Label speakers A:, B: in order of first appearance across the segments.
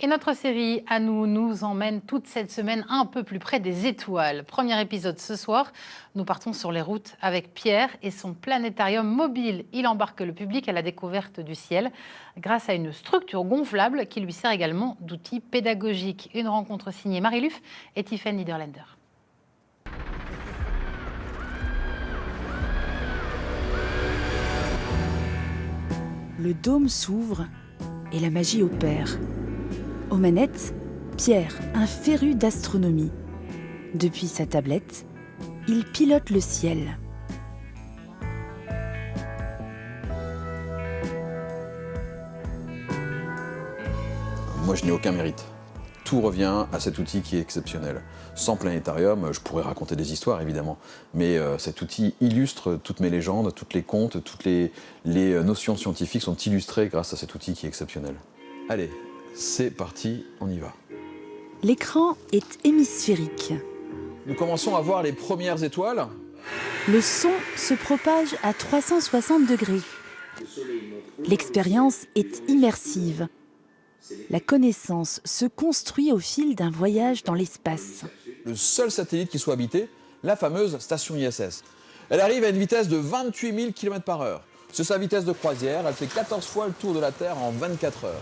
A: Et notre série à nous emmène toute cette semaine un peu plus près des étoiles. Premier épisode ce soir, nous partons sur les routes avec Pierre et son planétarium mobile. Il embarque le public à la découverte du ciel grâce à une structure gonflable qui lui sert également d'outil pédagogique. Une rencontre signée Marie Luff et Tiffen Niederländer.
B: Le dôme s'ouvre et la magie opère. Aux manettes, Pierre, un féru d'astronomie. Depuis sa tablette, il pilote le ciel.
C: Moi, je n'ai aucun mérite. Tout revient à cet outil qui est exceptionnel. Sans planétarium, je pourrais raconter des histoires, évidemment, mais cet outil illustre toutes mes légendes, tous les contes, toutes les notions scientifiques sont illustrées grâce à cet outil qui est exceptionnel. Allez, c'est parti, on y va.
B: L'écran est hémisphérique.
C: Nous commençons à voir les premières étoiles.
B: Le son se propage à 360 degrés. L'expérience est immersive. La connaissance se construit au fil d'un voyage dans l'espace.
C: Le seul satellite qui soit habité, la fameuse station ISS. Elle arrive à une vitesse de 28 000 km/h. C'est sa vitesse de croisière, elle fait 14 fois le tour de la Terre en 24 heures.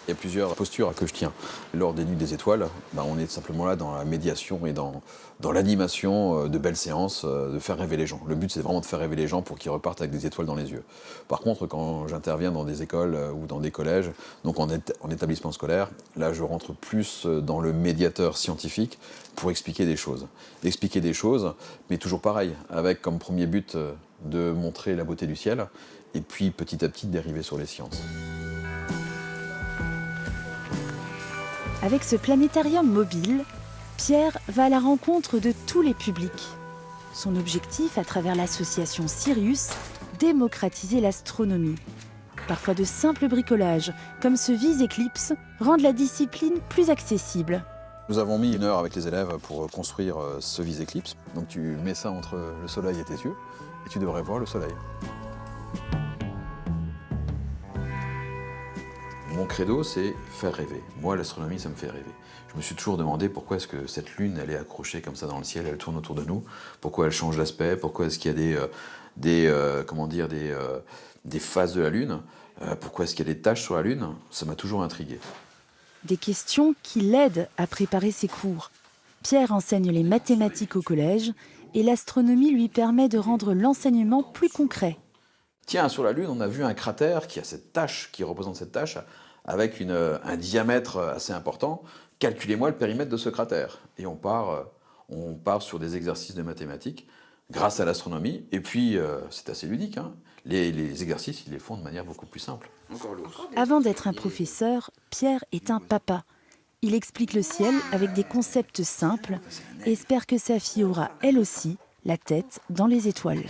C: Il y a plusieurs postures que je tiens. Lors des Nuits des Étoiles, on est simplement là dans la médiation et dans l'animation de belles séances, de faire rêver les gens. Le but, c'est vraiment de faire rêver les gens pour qu'ils repartent avec des étoiles dans les yeux. Par contre, quand j'interviens dans des écoles ou dans des collèges, donc en établissement scolaire, là, je rentre plus dans le médiateur scientifique pour expliquer des choses. Expliquer des choses, mais toujours pareil, avec comme premier but de montrer la beauté du ciel, et puis petit à petit dériver sur les sciences.
B: Avec ce planétarium mobile, Pierre va à la rencontre de tous les publics. Son objectif, à travers l'association Sirius, démocratiser l'astronomie. Parfois de simples bricolages, comme ce Vise-Éclipse, rendent la discipline plus accessible.
C: Nous avons mis 1 heure avec les élèves pour construire ce Vise-Éclipse. Donc tu mets ça entre le soleil et tes yeux, et tu devrais voir le soleil. Mon credo, c'est faire rêver. Moi, l'astronomie, ça me fait rêver. Je me suis toujours demandé pourquoi est-ce que cette lune, elle est accrochée comme ça dans le ciel, elle tourne autour de nous, pourquoi elle change d'aspect, pourquoi est-ce qu'il y a des phases de la lune, pourquoi est-ce qu'il y a des taches sur la lune, ça m'a toujours intrigué.
B: Des questions qui l'aident à préparer ses cours. Pierre enseigne les mathématiques au collège et l'astronomie lui permet de rendre l'enseignement plus concret.
C: Tiens, sur la Lune, on a vu un cratère qui a cette tache, qui représente cette tache, avec un diamètre assez important. Calculez-moi le périmètre de ce cratère. Et on part sur des exercices de mathématiques grâce à l'astronomie. Et puis, c'est assez ludique, hein. Les exercices, ils les font de manière beaucoup plus simple.
B: Avant d'être un professeur, Pierre est un papa. Il explique le ciel avec des concepts simples et espère que sa fille aura, elle aussi, la tête dans les étoiles.